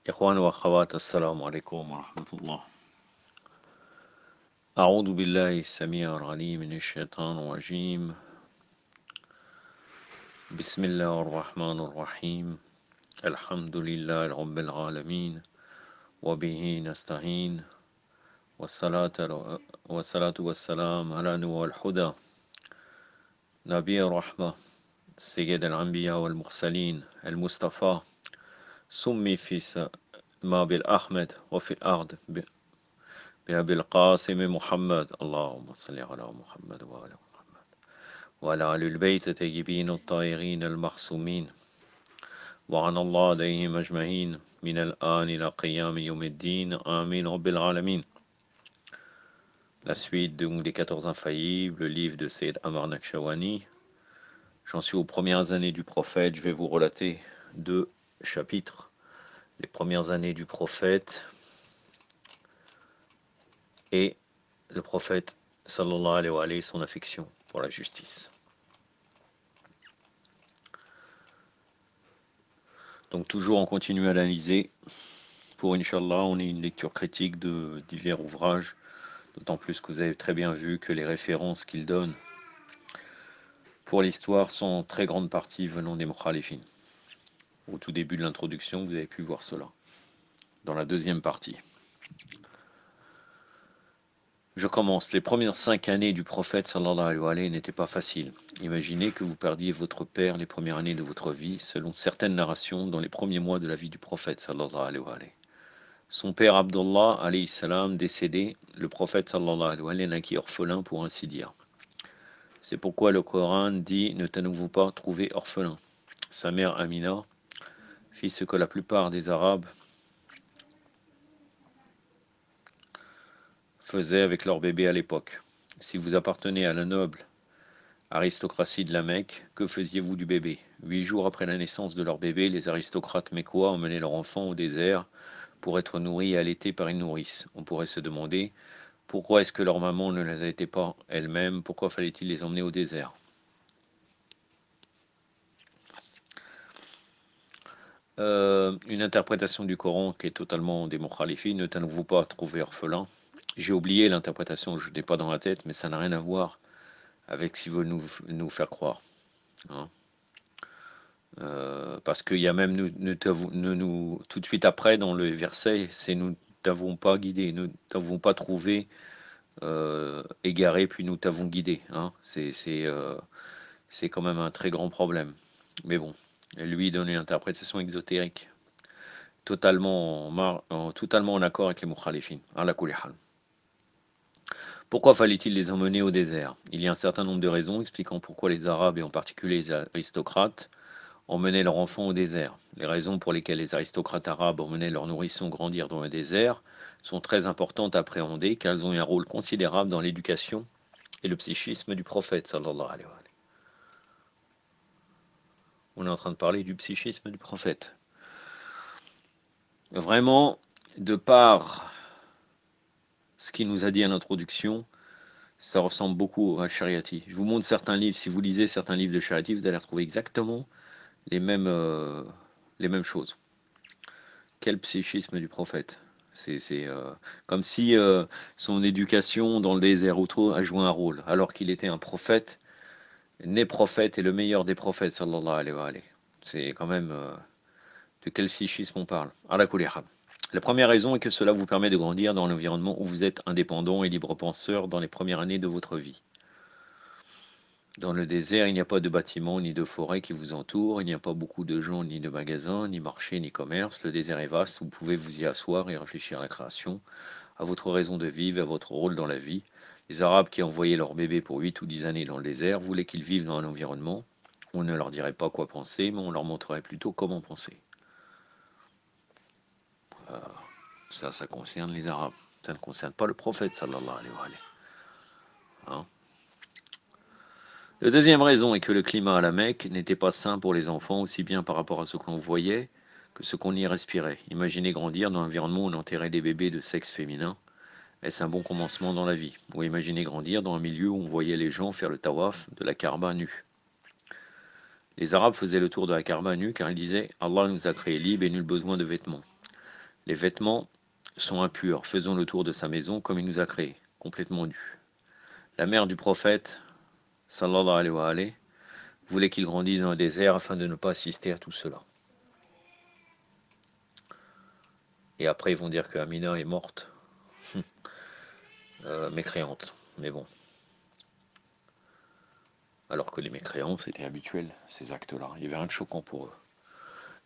إخوان وأخوات السلام عليكم ورحمة الله. أعوذ بالله السميع العليم من الشيطان الرجيم. بسم الله الرحمن الرحيم. الحمد لله رب العالمين وبه نستعين والصلاة والسلام على نور الهدى نبي الرحمة سيد الأنبياء والمرسلين المصطفى سمي في السماء بالأحمد وفي الأرض بأبي القاسم محمد. اللهم صل على محمد وعلى آل البيت الطيبين الطاهرين المعصومين وعن الله عليهم أجمعين من الآن إلى قيام يوم الدين آمين رب العالمين. La suite donc des 14 infaillibles, le livre de Sayyid Amar Naqshawani. J'en suis aux premières années du prophète. Je vais vous relater 2 chapitres. Les premières années du prophète et le prophète sallallahu alayhi wa alayhi, son affection pour la justice. Donc toujours on continue à analyser. Pour Inch'Allah, on est une lecture critique de divers ouvrages, d'autant plus que vous avez très bien vu que les références qu'il donne pour l'histoire sont en très grande partie venant des Mukhalifin. Au tout début de l'introduction, vous avez pu voir cela. Dans la deuxième partie. Je commence. Les premières 5 années du prophète sallallahu alayhi wa alayhi n'étaient pas faciles. Imaginez que vous perdiez votre père les premières années de votre vie, selon certaines narrations, dans les premiers mois de la vie du prophète sallallahu alayhi wa alayhi. Son père Abdullah alayhi salam décédé, le prophète sallallahu alayhi wa alayhi naquit orphelin pour ainsi dire. C'est pourquoi le Coran dit ne t'avons pas trouvé orphelin. Sa mère Amina fit ce que la plupart des Arabes faisaient avec leur bébé à l'époque. Si vous appartenez à la noble aristocratie de la Mecque, que faisiez-vous du bébé? 8 jours après la naissance de leur bébé, les aristocrates mécois emmenaient leur enfant au désert pour être nourris et allaités par une nourrice. On pourrait se demander pourquoi est-ce que leur maman ne les allaitait pas elle-même? Pourquoi fallait-il les emmener au désert? Une interprétation du Coran qui est totalement des Mukhalifin, ne t'en-vous pas trouvé orphelin? J'ai oublié l'interprétation, je ne l'ai pas dans la tête, mais ça n'a rien à voir avec ce qu'ils veulent nous faire croire. Hein. Parce qu'il y a même tout de suite après dans le verset, c'est nous t'avons pas guidé, nous t'avons pas trouvé égaré, puis nous t'avons guidé. Hein. C'est quand même un très grand problème. Mais bon, lui donne une interprétation exotérique, totalement en accord avec les Mukhalifin. La kulli hal. Pourquoi fallait-il les emmener au désert? Il y a un certain nombre de raisons expliquant pourquoi les Arabes, et en particulier les aristocrates, emmenaient leurs enfants au désert. Les raisons pour lesquelles les aristocrates arabes emmenaient leurs nourrissons grandir dans le désert sont très importantes à appréhender car elles ont eu un rôle considérable dans l'éducation et le psychisme du prophète sallallahu alayhi wa sallam. On est en train de parler du psychisme du prophète. Vraiment, de par ce qu'il nous a dit à l'introduction, ça ressemble beaucoup à Shariati. Je vous montre certains livres, si vous lisez certains livres de Shariati, vous allez retrouver exactement les mêmes choses. Quel psychisme du prophète. C'est comme si son éducation dans le désert auto a joué un rôle, alors qu'il était un prophète, né prophète et le meilleur des prophètes, sallallahu alayhi wa alayhi. C'est quand même de quel psychisme on parle. Ala kulli hal. La première raison est que cela vous permet de grandir dans l'environnement où vous êtes indépendant et libre penseur dans les premières années de votre vie. Dans le désert, il n'y a pas de bâtiments ni de forêts qui vous entourent, il n'y a pas beaucoup de gens, ni de magasins, ni marchés, ni commerces. Le désert est vaste, vous pouvez vous y asseoir et réfléchir à la création, à votre raison de vivre, à votre rôle dans la vie. Les Arabes qui envoyaient leurs bébés pour 8 ou 10 années dans le désert voulaient qu'ils vivent dans un environnement. On ne leur dirait pas quoi penser, mais on leur montrerait plutôt comment penser. Ça concerne les Arabes. Ça ne concerne pas le prophète, sallallahu alayhi wa alayhi. Hein? La deuxième raison est que le climat à la Mecque n'était pas sain pour les enfants, aussi bien par rapport à ce qu'on voyait que ce qu'on y respirait. Imaginez grandir dans un environnement où on enterrait des bébés de sexe féminin. Est-ce un bon commencement dans la vie? Ou imaginez grandir dans un milieu où on voyait les gens faire le tawaf de la Kaaba nue. Les Arabes faisaient le tour de la Kaaba nus car ils disaient Allah nous a créés libres et nul besoin de vêtements. Les vêtements sont impurs, faisons le tour de sa maison comme il nous a créés, complètement nus. La mère du prophète, sallallahu alayhi wa alayhi, voulait qu'il grandisse dans le désert afin de ne pas assister à tout cela. Et après, ils vont dire que Amina est morte, mécréante. Mais bon, alors que les mécréants, c'était habituel, ces actes-là. Il n'y avait rien de choquant pour eux.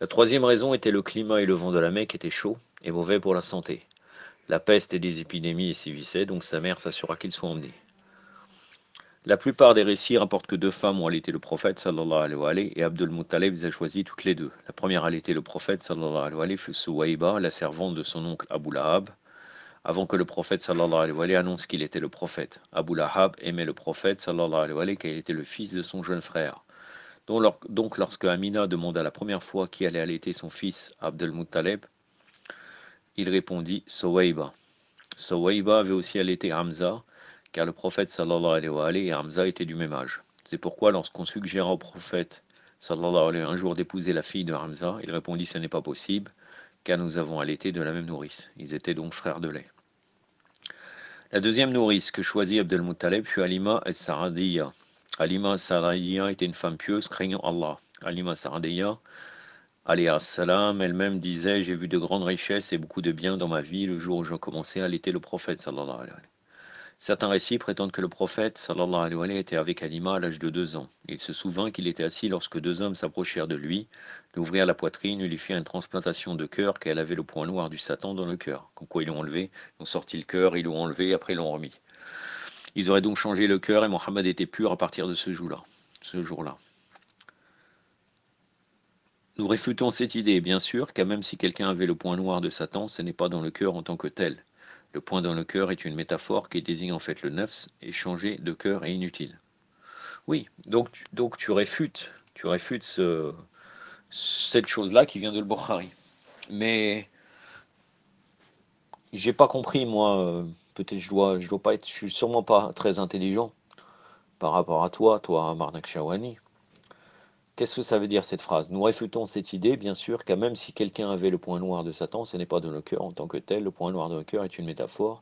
La troisième raison était le climat et le vent de la Mecque étaient chauds et mauvais pour la santé. La peste et des épidémies y sévissaient, donc sa mère s'assura qu'il soit emmené. La plupart des récits rapportent que deux femmes ont allaité le prophète, sallallahu alayhi wa alayhi, et Abdul Muttalib les a choisies toutes les deux. La première à allaiter le prophète, sallallahu alayhi wa alayhi, fut Suwayba, la servante de son oncle Abu Lahab, avant que le prophète, sallallahu alayhi wa alayhi, annonce qu'il était le prophète. Abu Lahab aimait le prophète, sallallahu alayhi wa alayhi, car il était le fils de son jeune frère. Donc lorsque Amina demanda la première fois qui allait allaiter son fils, Abdul Muttalib, il répondit Suwayba. Suwayba avait aussi allaité Hamza, car le prophète sallallahu alayhi wa alayhi et Hamza étaient du même âge. C'est pourquoi lorsqu'on suggéra au prophète sallallahu alayhi un jour d'épouser la fille de Hamza, il répondit ce n'est pas possible, car nous avons allaité de la même nourrice. Ils étaient donc frères de lait. La deuxième nourrice que choisit Abdel Muttalib fut Halima al-Sa'adiyya. Halima al-Sa'adiyya était une femme pieuse craignant Allah. Halima al-Sa'adiyya, alayha salam, elle-même disait j'ai vu de grandes richesses et beaucoup de biens dans ma vie le jour où j'ai commencé à allaiter le prophète sallallahu alayhi wa alayhi. Certains récits prétendent que le prophète sallallahu alayhi wa alayhi était avec Halima à l'âge de 2 ans. Il se souvint qu'il était assis lorsque deux hommes s'approchèrent de lui, lui ouvrirent la poitrine et lui firent une transplantation de cœur car elle avait le point noir du Satan dans le cœur. Comme quoi ils l'ont enlevé, ils ont sorti le cœur, ils l'ont enlevé et après ils l'ont remis. Ils auraient donc changé le cœur et Mohammed était pur à partir de ce jour-là. Nous réfutons cette idée, bien sûr, car même si quelqu'un avait le point noir de Satan, ce n'est pas dans le cœur en tant que tel. Le point dans le cœur est une métaphore qui désigne en fait le nefs, et changer de cœur est inutile. Oui, donc tu réfutes cette chose-là qui vient de Bukhari. Mais j'ai pas compris, moi, peut-être je dois pas être, je suis sûrement pas très intelligent par rapport à toi, Marnak Shawani. Qu'est-ce que ça veut dire cette phrase? Nous réfutons cette idée, bien sûr, car même si quelqu'un avait le point noir de Satan, ce n'est pas dans le cœur en tant que tel. Le point noir dans le cœur est une métaphore,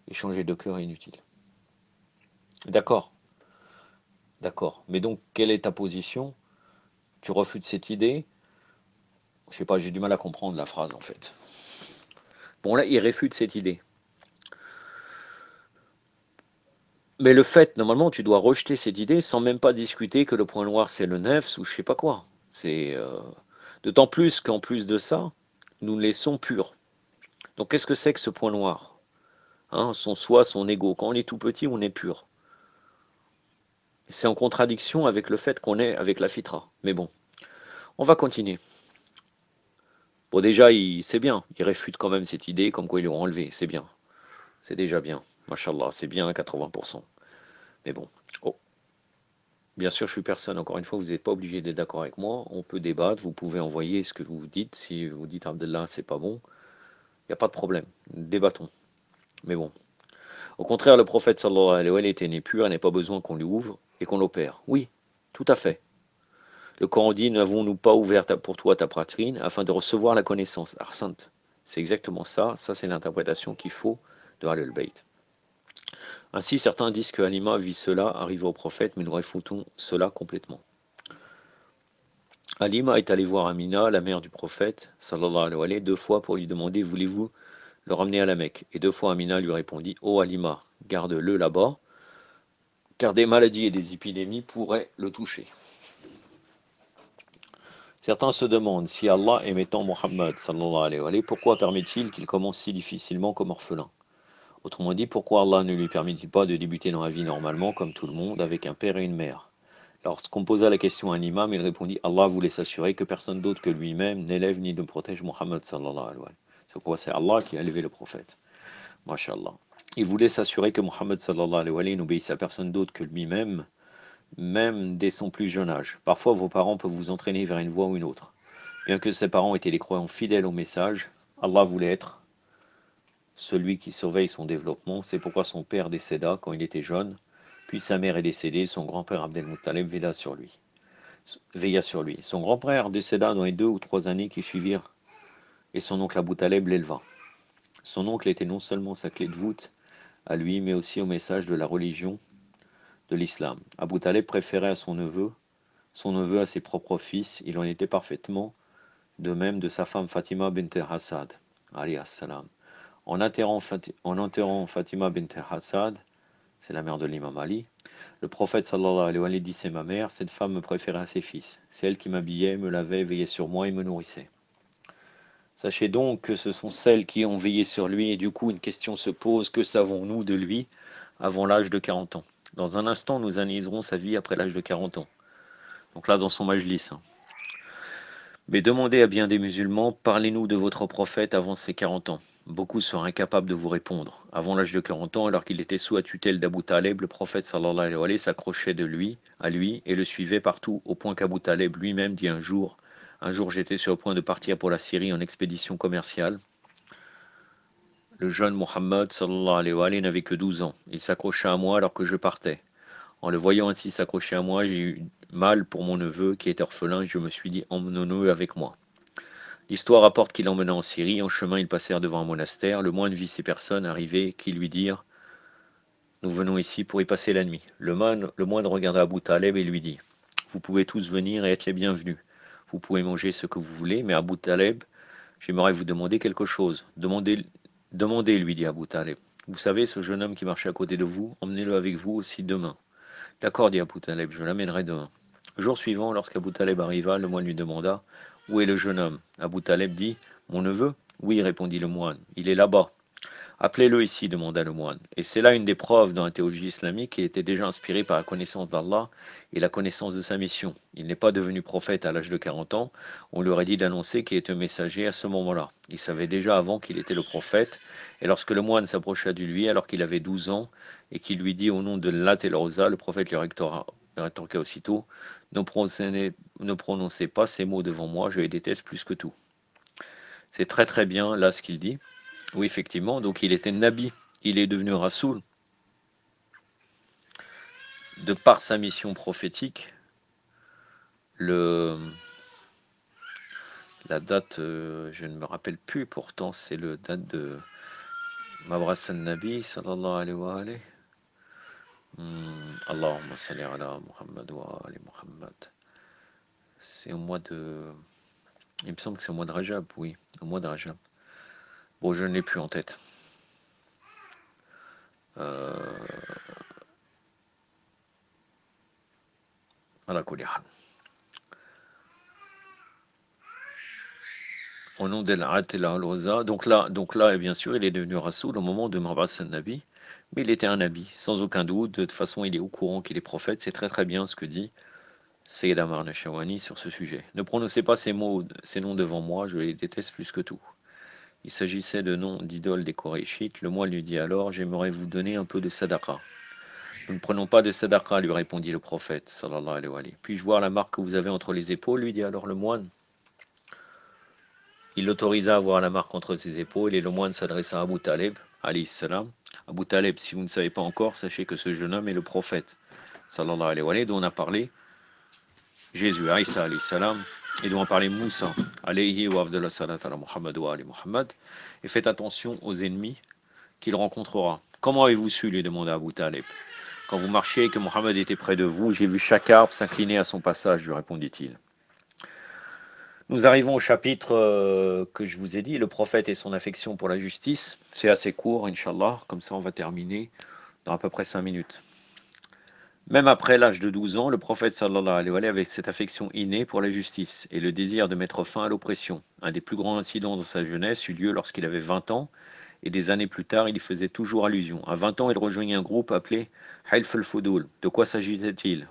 et changer de cœur est inutile. D'accord, d'accord. Mais donc, quelle est ta position? Tu refutes cette idée? Je sais pas, j'ai du mal à comprendre la phrase en fait. Bon là, il réfute cette idée. Mais le fait, normalement, tu dois rejeter cette idée sans même pas discuter que le point noir c'est le nefs ou je sais pas quoi. C'est d'autant plus qu'en plus de ça, nous le laissons pur. Donc qu'est-ce que c'est que ce point noir? Hein, son soi, son ego. Quand on est tout petit, on est pur. C'est en contradiction avec le fait qu'on est avec la fitra. Mais bon, on va continuer. Bon déjà, c'est bien, il réfute quand même cette idée, comme quoi ils l'ont enlevé, c'est bien. C'est déjà bien. Mashallah, c'est bien à 80%. Mais bon. Oh. Bien sûr, je suis personne. Encore une fois, vous n'êtes pas obligé d'être d'accord avec moi. On peut débattre. Vous pouvez envoyer ce que vous dites. Si vous dites Abdallah, c'est pas bon, il n'y a pas de problème. Débattons. Mais bon. Au contraire, le prophète sallallahu alayhi wa sallam était né pur. Il n'a pas besoin qu'on lui ouvre et qu'on l'opère. Oui, tout à fait. Le Coran dit n'avons-nous pas ouvert pour toi ta poitrine afin de recevoir la connaissance. Arsant. C'est exactement ça. Ça, c'est l'interprétation qu'il faut de Ahlul Bayt. Ainsi, certains disent que Halima vit cela arrivé au prophète, mais nous réfutons cela complètement. Halima est allée voir Amina, la mère du prophète, sallallahu alayhi wa sallam, 2 fois pour lui demander voulez-vous le ramener à la Mecque. Et 2 fois Amina lui répondit ô Halima, garde-le là-bas, car des maladies et des épidémies pourraient le toucher. Certains se demandent si Allah aimait tant Muhammad, sallallahu alayhi wa sallam, pourquoi permet-il qu'il commence si difficilement comme orphelin? Autrement dit, pourquoi Allah ne lui permet-il pas de débuter dans la vie normalement, comme tout le monde, avec un père et une mère? Lorsqu'on posa la question à un imam, il répondit Allah voulait s'assurer que personne d'autre que lui-même n'élève ni ne protège Muhammad sallallahu alayhi wa sallam. C'est quoi? C'est Allah qui a élevé le prophète. Masha'Allah. Il voulait s'assurer que Muhammad sallallahu alayhi wa sallam n'obéisse à personne d'autre que lui-même, même dès son plus jeune âge. Parfois, vos parents peuvent vous entraîner vers une voie ou une autre. Bien que ses parents étaient des croyants fidèles au message, Allah voulait être celui qui surveille son développement. C'est pourquoi son père décéda quand il était jeune, puis sa mère est décédée, son grand-père Abdel Muttalib veilla sur lui. veilla sur lui. Son grand-père décéda dans les 2 ou 3 années qui suivirent, et son oncle Abu Taleb l'éleva. Son oncle était non seulement sa clé de voûte à lui, mais aussi au message de la religion de l'islam. Abu Taleb préférait à son neveu à ses propres fils. Il en était parfaitement de même de sa femme Fatima bint Hassad, alayhi salam. En enterrant Fatima bint Hassad, c'est la mère de l'imam Ali, le prophète sallallahu alayhi wa sallam dit: c'est ma mère, cette femme me préférait à ses fils. C'est elle qui m'habillait, me lavait, veillait sur moi et me nourrissait. Sachez donc que ce sont celles qui ont veillé sur lui, et du coup une question se pose: que savons-nous de lui avant l'âge de 40 ans? Dans un instant, nous analyserons sa vie après l'âge de 40 ans. Donc là, dans son majlis. Mais demandez à bien des musulmans: parlez-nous de votre prophète avant ses 40 ans. Beaucoup sont incapables de vous répondre. Avant l'âge de 40 ans, alors qu'il était sous la tutelle d'Abu Taleb, le prophète sallallahu alayhi wa sallam s'accrochait à lui et le suivait partout, au point qu'Abu Taleb lui-même dit un jour: j'étais sur le point de partir pour la Syrie en expédition commerciale. Le jeune Mohammed sallallahu alayhi wa sallam n'avait que 12 ans. Il s'accrocha à moi alors que je partais. En le voyant ainsi s'accrocher à moi, j'ai eu mal pour mon neveu qui est orphelin, et je me suis dit: emmenons-le avec moi. L'histoire rapporte qu'il l'emmena en Syrie. En chemin, ils passèrent devant un monastère. Le moine vit ces personnes arriver qui lui dirent: nous venons ici pour y passer la nuit. Le moine regarda Abu Taleb et lui dit: vous pouvez tous venir et être les bienvenus. Vous pouvez manger ce que vous voulez, mais Abu Taleb, j'aimerais vous demander quelque chose. Demandez, lui dit Abu Taleb. Vous savez, ce jeune homme qui marchait à côté de vous, emmenez-le avec vous aussi demain. D'accord, dit Abu Taleb, je l'amènerai demain. Le jour suivant, lorsqu'Abu Taleb arriva, le moine lui demanda: où est le jeune homme? Abu Taleb dit: mon neveu? Oui, répondit le moine, il est là-bas. Appelez-le ici, demanda le moine. Et c'est là une des preuves dans la théologie islamique qui était déjà inspirée par la connaissance d'Allah et la connaissance de sa mission. Il n'est pas devenu prophète à l'âge de 40 ans. On lui aurait dit d'annoncer qu'il était un messager à ce moment-là. Il savait déjà avant qu'il était le prophète. Et lorsque le moine s'approcha de lui, alors qu'il avait 12 ans, et qu'il lui dit au nom de Lat et Rosa, le prophète lui rétorqua aussitôt: ne prononcez pas ces mots devant moi, je les déteste plus que tout. C'est très très bien là ce qu'il dit. Oui, effectivement, donc il était Nabi, il est devenu Rasoul. De par sa mission prophétique, la date, je ne me rappelle plus, pourtant c'est le date de Mabras al-Nabi, sallallahu alayhi wa alayhi. Allahumma salli ala Muhammad wa ali Muhammad. C'est au mois de... Il me semble que c'est au mois de Rajab, oui, au mois de Rajab. Bon, je ne l'ai plus en tête. Voilà, Koulihan. Au nom d'El-At et al-Rosa. Donc là, et bien sûr, il est devenu Rasoul au moment de Mabras al-Nabi. Mais il était un Nabi, sans aucun doute. De toute façon, il est au courant qu'il est prophète. C'est très très bien ce que dit Sayyid Amar Nashawani sur ce sujet. Ne prononcez pas ces noms devant moi, je les déteste plus que tout. Il s'agissait de noms d'idoles des Korachites. Le moine lui dit alors: j'aimerais vous donner un peu de sadaqa. Nous ne prenons pas de sadaqa, lui répondit le prophète, sallallahu alayhi wa sallam. Puis-je voir la marque que vous avez entre les épaules, lui dit alors le moine. Il l'autorisa à voir la marque entre ses épaules, et le moine s'adressa à Abu Taleb, alayhi salam. Abu Taleb, si vous ne savez pas encore, sachez que ce jeune homme est le prophète, sallallahu alayhi wa sallam, dont on a parlé Jésus, Isa alayhi salam, et dont on a parlé Moussa, alayhi wa afdallah salat ala Muhammad wa ali Muhammad. Et faites attention aux ennemis qu'il rencontrera. Comment avez-vous su, lui demanda Abu Taleb. Quand vous marchiez et que Mohammed était près de vous, j'ai vu chaque arbre s'incliner à son passage, lui répondit-il. Nous arrivons au chapitre que je vous ai dit, le prophète et son affection pour la justice. C'est assez court, Inch'Allah, comme ça on va terminer dans à peu près 5 minutes. Même après l'âge de 12 ans, le prophète sallallahu alayhi wa sallam avait cette affection innée pour la justice et le désir de mettre fin à l'oppression. Un des plus grands incidents dans sa jeunesse eut lieu lorsqu'il avait 20 ans, et des années plus tard, il y faisait toujours allusion. À 20 ans, il rejoignit un groupe appelé Hilf al-Fudul. De quoi s'agissait-il?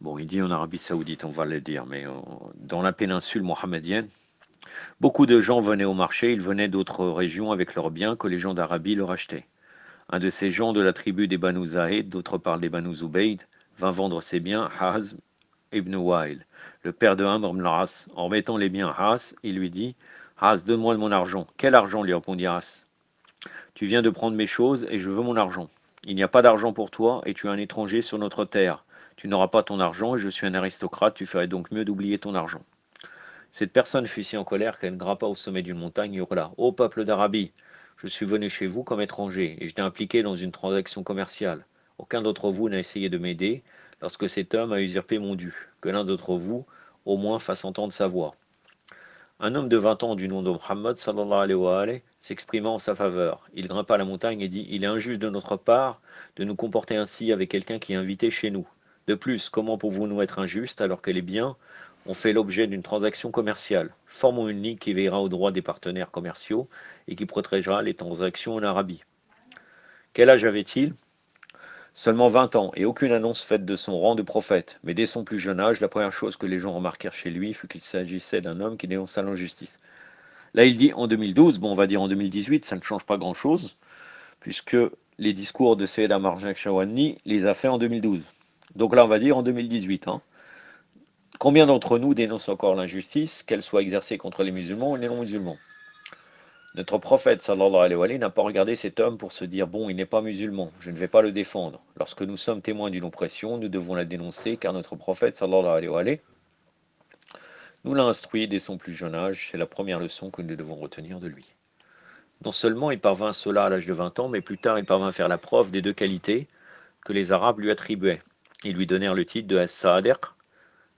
Bon, il dit en Arabie Saoudite, on va le dire, mais dans la péninsule mohammedienne, beaucoup de gens venaient au marché, ils venaient d'autres régions avec leurs biens que les gens d'Arabie leur achetaient. Un de ces gens de la tribu des Banu Zahid, d'autres parlent des Banu Zubayd, vint vendre ses biens à Hazm ibn Wa'il, le père de Amr ibn al-As. En remettant les biens à As, il lui dit: As, donne-moi de mon argent. Quel argent, lui répondit As. Tu viens de prendre mes choses et je veux mon argent. Il n'y a pas d'argent pour toi et tu es un étranger sur notre terre. Tu n'auras pas ton argent et je suis un aristocrate, tu ferais donc mieux d'oublier ton argent. Cette personne fut si en colère qu'elle grimpa au sommet d'une montagne et hurla: Ô peuple d'Arabie, je suis venu chez vous comme étranger et j'étais impliqué dans une transaction commerciale. Aucun d'entre vous n'a essayé de m'aider lorsque cet homme a usurpé mon dû. Que l'un d'entre vous, au moins, fasse entendre sa voix. Un homme de 20 ans du nom de Muhammad sallallahu alayhi wa alayhi, s'exprima en sa faveur. Il grimpa la montagne et dit: Il est injuste de notre part de nous comporter ainsi avec quelqu'un qui est invité chez nous. De plus, comment pouvons-nous être injustes alors que les biens ont fait l'objet d'une transaction commerciale? Formons une ligue qui veillera aux droits des partenaires commerciaux et qui protégera les transactions en Arabie. Quel âge avait-il? Seulement 20 ans, et aucune annonce faite de son rang de prophète. Mais dès son plus jeune âge, la première chose que les gens remarquèrent chez lui fut qu'il s'agissait d'un homme qui dénonça l'injustice. Là, il dit en 2012, bon, on va dire en 2018, ça ne change pas grand-chose, puisque les discours de Seyyed Amar Chawani les a fait en 2012. Donc là, on va dire en 2018. Combien d'entre nous dénoncent encore l'injustice, qu'elle soit exercée contre les musulmans ou les non-musulmans? Notre prophète, sallallahu alayhi wa sallam, n'a pas regardé cet homme pour se dire: bon, il n'est pas musulman, je ne vais pas le défendre. Lorsque nous sommes témoins d'une oppression, nous devons la dénoncer, car notre prophète, sallallahu alayhi wa sallam, nous l'a instruit dès son plus jeune âge. C'est la première leçon que nous devons retenir de lui. Non seulement il parvint à cela à l'âge de 20 ans, mais plus tard il parvint à faire la preuve des deux qualités que les Arabes lui attribuaient. Ils lui donnèrent le titre de As-Sadiq,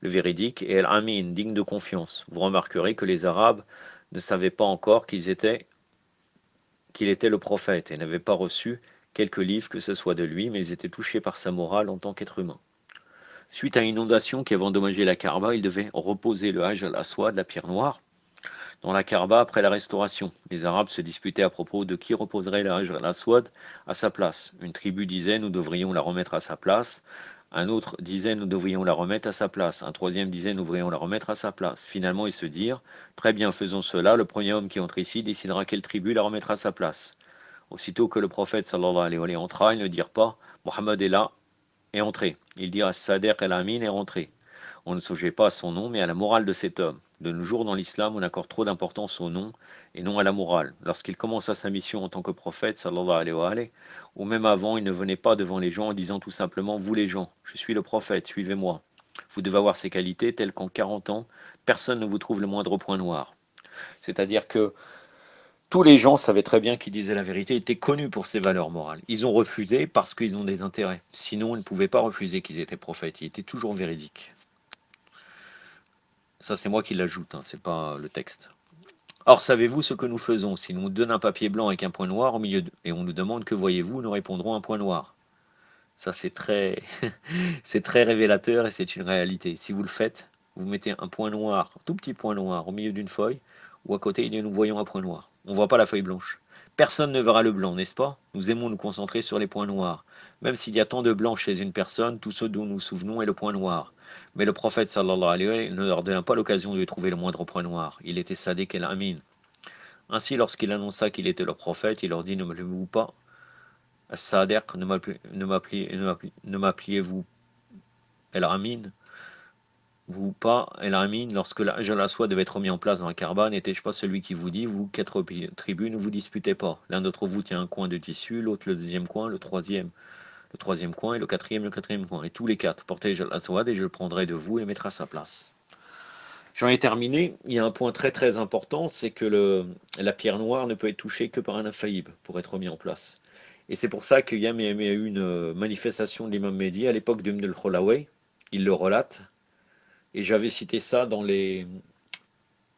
le véridique, et Al-Amin, digne de confiance. Vous remarquerez que les Arabes ne savaient pas encore qu'il était le prophète et n'avaient pas reçu quelque livre que ce soit de lui, mais ils étaient touchés par sa morale en tant qu'être humain. Suite à une inondation qui avait endommagé la Kaaba, il devait reposer le Hajj al-Aswad, la pierre noire, dans la Kaaba après la restauration. Les Arabes se disputaient à propos de qui reposerait le Hajj al-Aswad à sa place. Une tribu disait: nous devrions la remettre à sa place. Un autre disait: nous devrions la remettre à sa place. Un troisième disait: nous devrions la remettre à sa place. Finalement, ils se dirent: très bien, faisons cela. Le premier homme qui entre ici décidera quelle tribu la remettra à sa place. Aussitôt que le prophète sallallahu alayhi wa sallam entra, ils ne dirent pas: Mohammed est là, est entré. Ils dirent: As-Sadiq al-Amin est rentré. On ne songeait pas à son nom, mais à la morale de cet homme. De nos jours, dans l'islam, on accorde trop d'importance au nom et non à la morale. Lorsqu'il commença sa mission en tant que prophète, sallallahu alayhi wa sallam, ou même avant, il ne venait pas devant les gens en disant tout simplement: vous les gens, je suis le prophète, suivez-moi. Vous devez avoir ces qualités telles qu'en 40 ans, personne ne vous trouve le moindre point noir. C'est-à-dire que tous les gens savaient très bien qu'il disait la vérité, étaient connus pour ses valeurs morales. Ils ont refusé parce qu'ils ont des intérêts. Sinon, ils ne pouvaient pas refuser qu'ils étaient prophètes. Ils étaient toujours véridiques. Ça, c'est moi qui l'ajoute, c'est pas le texte. Or, savez-vous ce que nous faisons? Si nous donne un papier blanc avec un point noir au milieu et on nous demande que voyez-vous, nous répondrons un point noir. Ça, c'est très, c'est très révélateur et c'est une réalité. Si vous le faites, vous mettez un point noir, un tout petit point noir, au milieu d'une feuille, ou à côté, il dit: nous voyons un point noir. On ne voit pas la feuille blanche. Personne ne verra le blanc, n'est-ce pas? Nous aimons nous concentrer sur les points noirs. Même s'il y a tant de blanc chez une personne, tout ce dont nous nous souvenons est le point noir. Mais le prophète sallallahu alayhi wa sallam ne leur donna pas l'occasion de trouver le moindre point noir. Il était Sadiq el-Amin. Ainsi, lorsqu'il annonça qu'il était leur prophète, il leur dit: ne m'appelez-vous pas As-Sadiq, ne m'appeliez-vous El-Amin, vous pas El-Amin, lorsque l'Hajj al-Aswad devait être mis en place dans la Kaaba, n'étais-je pas celui qui vous dit: vous, 4 tribus, ne vous disputez pas. L'un d'entre vous tient un coin de tissu, l'autre le deuxième coin, le troisième coin, et le quatrième coin. Et tous les 4 portez l'Hajj al-Aswad, et je le prendrai de vous et le mettrai à sa place. J'en ai terminé. Il y a un point très très important, c'est que la pierre noire ne peut être touchée que par un infaillible pour être mis en place. Et c'est pour ça qu'il y a eu une manifestation de l'imam Mehdi à l'époque d'Ibn al-Khulaway. Il le relate. Et j'avais cité ça dans les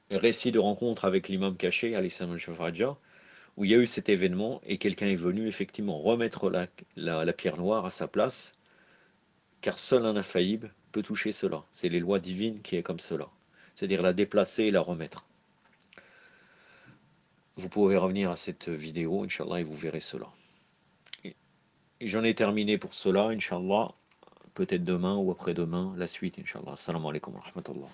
récits de rencontre avec l'imam caché, Al-Islam al-Shafraja, où il y a eu cet événement et quelqu'un est venu effectivement remettre la pierre noire à sa place, car seul un infaillible peut toucher cela. C'est les lois divines qui est comme cela. C'est-à-dire la déplacer et la remettre. Vous pouvez revenir à cette vidéo, Inch'Allah, et vous verrez cela. Et j'en ai terminé pour cela, Inch'Allah. Peut-être demain ou après-demain, la suite, Inch'Allah. Assalamu alaikum wa rahmatullah.